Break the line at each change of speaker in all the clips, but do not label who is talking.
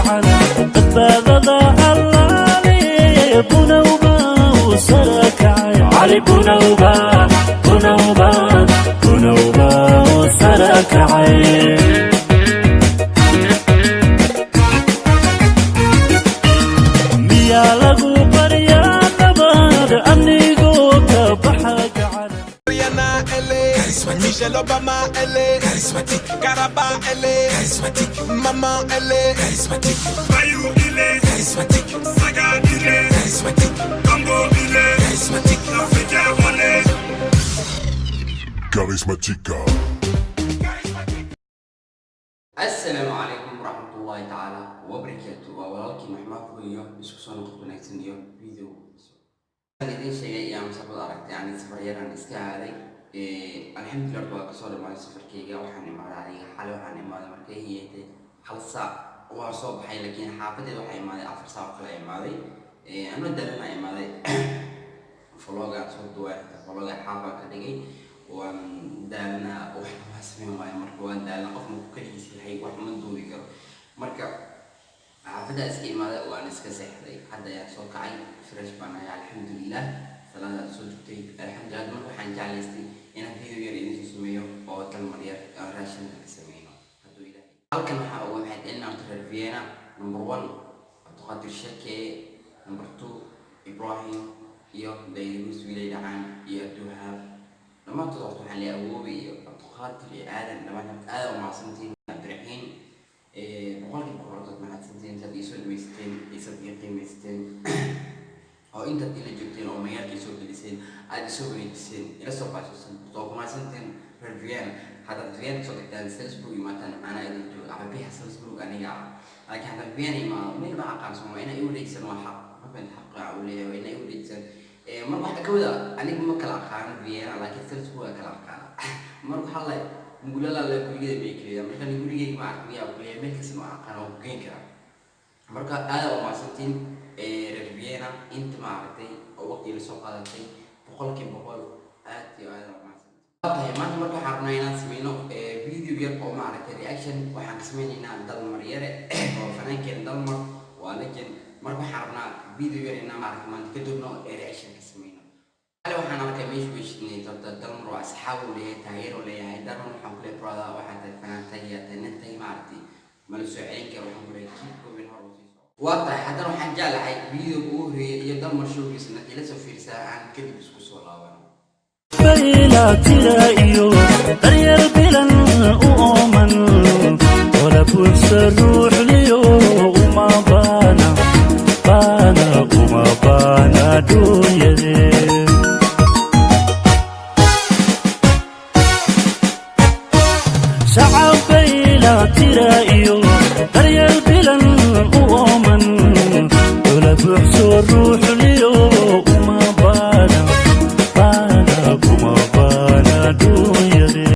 عنا قبادة الله لي بنوبة وسرك علي بنوبة بنوبة بنوبة وسرك عين ميا لغو بريا نباد أمنيقو كبحق عنا
Rihanna, LA, Michelle Obama, LA, Garaba, LA, Mama, LA, Bayou, LA, Saga, LA, Congo, LA, Africa, LA.
Charismatica.
السلام عليكم ورحمة الله تعالى وبركاته. ولكن محمد بيو بسكسون قطنا كتنيو فيديو. هذه شيء يعني سبب أردت يعني سفر يران استعادي. الحمد لله رب كسر مع السفر كيجا وحنا مراري حلو حنا ما مركي هي خلص وصوب حي لكن حافظ وحي ما أفر ساق لا ما ذي. أنا دلنا ما ذي. فلوجا صوت واحد فلوجا حافظ كدقي ودلنا وحنا ما سمعنا ما مركوان دلنا قف مكليس الحي واحد من دوري كر مركب عفدا اسكي ماذا وانا اسكسحدي حدا يا سو كعي فريش بنا يا الحمد لله سلام سوجتي الحمد لله ما waxaan jeclaystay inaan video yar idin sameeyo oo kalmar yar raashin ka sameeyo haduu ilaahay halkan waxa uu waxay inaan tarbiyeena number 1 Abdulqaadir Shake number 2 Ibrahim iyo Dayrus wiilay dhacaan iyo Duhab lama todoba waxaan la awoobi iyo Abdulqaadir aadan lama aad oo maasantiin Abdiraxiin boqolkii boqolaad maxaad santiin sadii soo dhameysteen sadii qiimeysteen oo inta ila joogteen oo magaalkii soo geliseen aad soo wareejiseen ila soo qaasaysan soo kuma santeen Vienna hada Vienna soo dhigtaan Salzburg maatan ana idin joogo ama bixa Salzburg aniga laakiin hada Vienna ma meel ma aqaan soo ma ina ay wareegsan waa xaq ma been xaq u leeyahay ina ay wareegsan ma waxa ka wada aniga ma kala aqaan Vienna laakiin Salzburg kala aqaan marka halay مقولة لا كلية بيكري أمريكا نقولي مع كلية كلية ملكس مع قناة وجينكا أمريكا هذا وماسنتين ربينا أنت مع عرتي أو وقت اللي سوق عرتي بقول كم بقول أتي هذا وماسنتين طيب ما أمريكا حرنا هنا سمينه فيديو بيرقوا مع عرتي رياكشن وحنا سمينا دل مريرة وفنان كان دلمر ولكن أمريكا حرنا فيديو بيرنا مع عرتي ما تكتبنا رياكشن كسمينه أنا وحنا ركميش بيشني تدمر وأصحابه ليه تغيير ليه هيدرم حمله برادا وحتى الفنان تهيئ تنتهي معرتي ملسوع عينك وحمله كيف كوبين هروسي واضح حتى لو حنجا لحي فيديو بوه يدمر شو بسنة إلى سفير ساعة عن كذب بسكوس ولا وانا
بيلا تلاقيو غير بلن وأمن ولا بوس الروح ليو وما بانا بانا وما بانا دنيا دي شعبي لا ترايو غير بلن وأمن ولا بوس الروح ليو وما بانا بانا وما بانا دنيا دي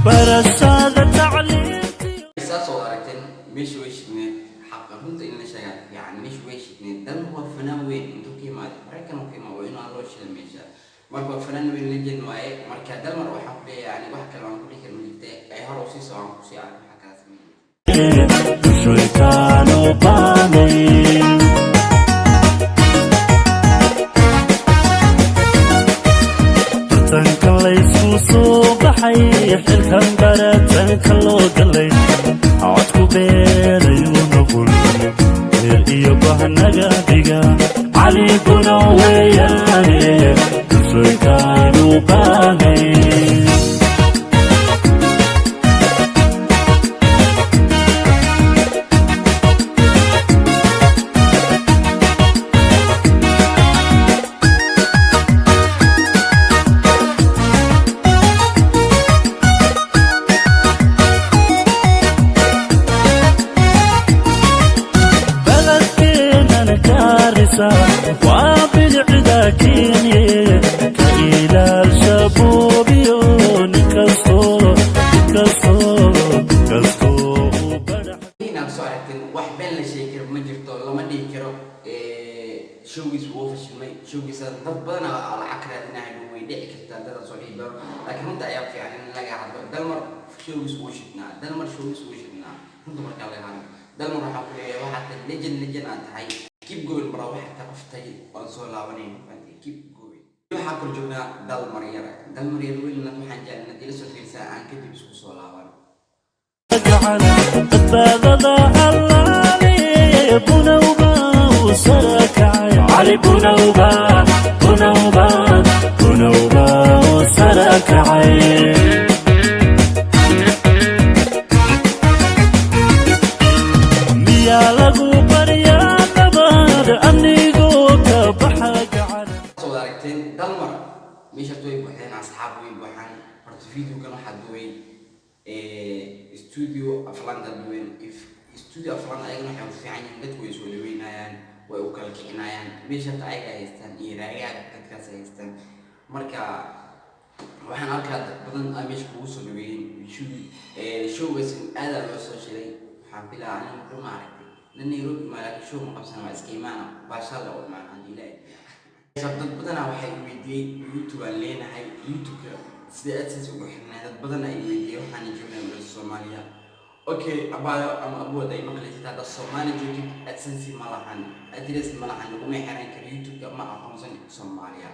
برسالة تعليمتي
إحساس وأردتن مش ويشتني حقا كنت إن شيء يعني مش ويشتني دل هو فنان وين أنتو كيما ركنوا كيما وين الله شيء الميشا مركب فنان وين لجن واي مركب دل مرة وحق يعني واحد كلام كل كلمة جدة أي هروسي سواء كوسي عارف حكى اسمه
شوي كانوا بانين برتنك ليسو صبحي حلكن برتنك لو قلي عدكو بيريو نقول غير إيو بهنقا بيقا علي كنو وياني شوي كانوا بانين وبالعدا كيني كإلى الشبوبيو نكسو بدح
هنا صارت واحد بين شيء كرب مجرته لما دي كرب شو يسووا في الشمال شو يصير ضبنا على عكرة ناعم ويدعي كتير ده صعيب لكن أنت يا في يعني نلاقي عبد showgiis uu shidnaa dalmar showgiis uu shidnaa runta markaa la yaqaan dalmar waxaa ku leeyahay waxaad tahay legend aad tahay keep going bro waxaad ka qaftay waan soo laabanayna keep going waxaa kor joognaa dalmar yar weynna waxaan jecelnaa dila soo fiirsaa aan kadib isku soo laaban
badbaadada allaale bunawba sarakacay cali bunawba sarakacay miyaa lagu baryaa nabad amnigoo ka baxa gacan
soo aragteen dalmar meesha way buuxeen asxaab way buuxaan horta videogan waxaa duway studio aflaan duwen if studio aflaan ayagana waxay u fiican yihiin dadku way soo dhaweynayaan way u kala kicinayaan meesha ayaga haystaan iyo raagaha dadkaas haystaan marka waxaan arkaa dad badan ay meesha kugu soo dhaweeyeen showgaas aad loo soo shiray waxaan bilaa aniga ku maaragtay la Nairobi maalinta show ma qabsan waa iska imaana baashaal oo macaan ilaahay dad badan waxay weydiiyay YouTube aan leenahay YouTube sida aad ugu xirnaa dad badan ay weydiiyay waxaan joognaa Soomaaliya okay abaayo ama awood ay maqlaysaa dad Soomaali joogid AdSense ma lahan address ma lahan lagu xiran karo YouTube ma aqoonsan Soomaaliya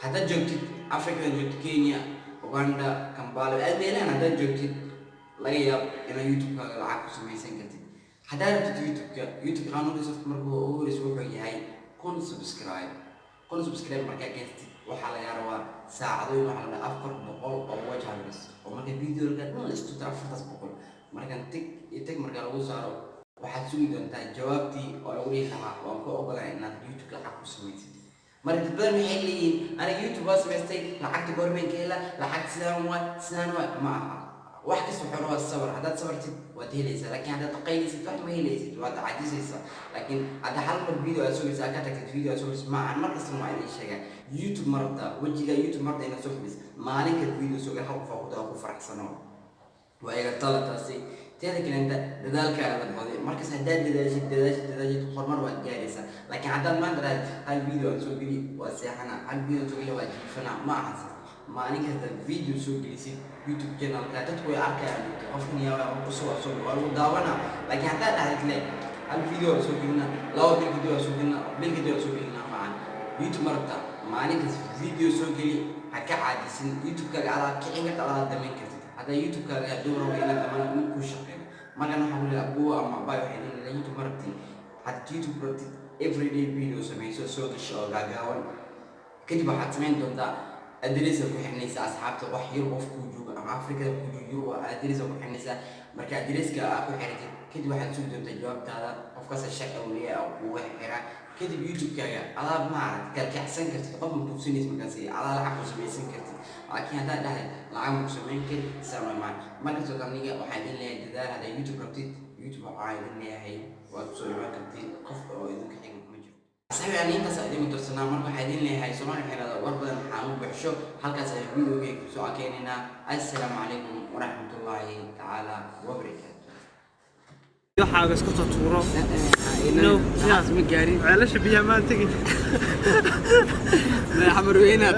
hadda joogtid Africa joogtid Kenya Uganda Kampala aad meelahan hadda joogtid laga yaab in YouTube ka lacag ku samaysan kartid hadda YouTube qanuuniisa markuu ugu horeyso wuxuu yahay kun subscribe markaa geystid waxaa laga rabaa saacado waxa la dhaafar 400 oo watchers oo marka video-ga dhan istu taraftas 400 markan tig marka lagu saaro waxaad sugi doontaa jawaabtii oo lagu leeyahay waan ku ogolahay inaad YouTube lacag ku samaysid marka dad badan waxay leeyihiin aniga YouTube waa samaystay lacagta goormeen ka hela lacag sidaan waa ma aha wax kasta wuxuu rabaa sabar haddaad sabartid waad helaysaa laakiin haddaad qaylisid wax ma helaysid waad cajisaysaa laakiin hadda hal mar video aad sugaysaa ka tagtid video aad sugaysaa ma aha markasta waa inay sheegaan YouTube marta wajiga YouTube marta inaad soo fadhiis maalinka video sugan hal qof oo ku faraxsano waa iga talataasi teeda kaleenta dadaalka aad baday markaas haddaad dadaashid horumar waad gaaraysaa laakiin haddaad maanta hal video aad soo geli waa seexana hal video soo geli waa jiifana ma aha maalin kasta video soo gelisid YouTube channel ka dadku way arkayaan qofkan yaa ku soo daawana laakiin haddaad dhahdid hal video soo gelina laba video soo gelina macaan YouTube marta maalin kasta video soo geli ha ka caadisin YouTube ka ala kicin ka ala dameyn kartid hadda YouTube ka dooro ila daman ku shaqeeyo magana waxa uu leeyahay ama baa waxay leeyihiin YouTube marti hadda YouTube marti everyday video samayso soo gasho gaagaawan kadib waxaad samayn doontaa address ku xirnaysa asxaabta wax yar qof ku jooga ama Afrika ku jooga address ku xirnaysa marka addresska ku xirtid kadib waxaad soo doontaa jawaabtaada qofkaas shaqo uu leeyahay oo wax xira kadib YouTube kaaga alaab ma arag kalkacsan kartid qof ma tuusinaysa markaas alaab lacag ku samaysan kartid laakiin hadda dhahay lacag ku samayn kartid sameeyaan marka soo kaniga waxay leeyahay dadaal hada YouTube rabtid YouTube waxay leeyahay waad soo raacatid qof oo idinka xiga صحيح يعني انت سأدي مترسنا مرة حيدين لي هاي سمعني حيلا وربنا نحاول بحشو حلقة سيفيديو هيك سؤال كيننا السلام عليكم ورحمة الله تعالى وبركاته
يو حاجة اسكت صورة
إنه ناس مجاري
علاش بيها ما تجي
لا حمروينا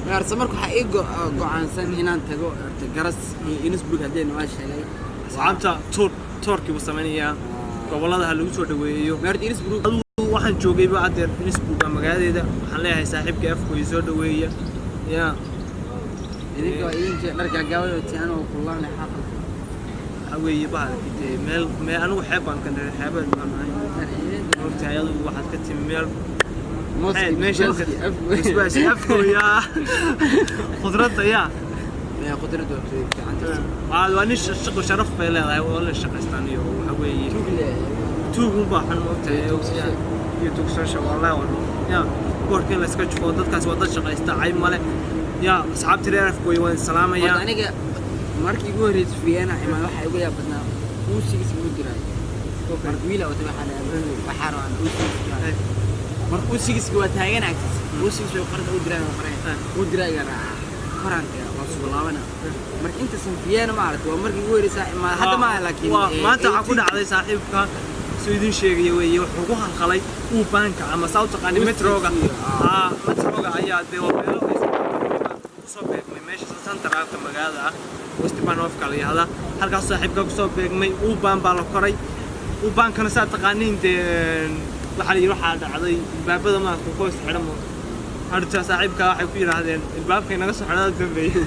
ما رسمركم حقيقة قعان سن هنا تجو تجرس ينسبك هدين واش هلاي
صعبتها توركي وسمانية gobolada lagu soo dhaweeyo waxaan joogay baadeer Facebook magaaladeeda waxaan leeyahay saaxiibka afku ii soo dhaweeya ya
idinka dharka gaawada tiano kullaana xaqo
haweeye baalkii meel anigu xeebaan kan xeebaan horta ayadu waxaad ka timi meel meesha afku ya khudradda ya
خضرة
وأنا شق شرف بلا ولا شقستاني وحوي توق مباحن وقت يوتيوب سوشيال والله يا كوركين لسكتش فوضت كاس وضد شقست عيب ماله يا أصحاب تعرف كوي وين سلامة يا
أنا ماركي جوريت في أنا إما واحد يقول يا بدنا وسيكس مودراي ماركويلا وتبع حنا بحارة ماركوسيكس جوا تاين عكس وسيكس يقرد ودراي يا فرانك وصلنا marka inta sanfiyana ma aragto waa markii ugu horeysay ma hadda ma laakiin
maanta waxa ku dhacday saaxiibka soo idin sheegay weeye wuxuu ku halqalay uu baanka ama South Qani metroga metroga ayaa deewaanka soo beegmay meesha santaraalka magaalada Westbanovka la yiraahdo halkaas saaxiibka ku soo beegmay Ubaan baa la koray Ubaankana saa taqaaniin waxa dhacday baabada ma ku qoys xidhan harta saaxiibka waxay ku yiraahdeen baabkay naga soo xidhada dambeeyay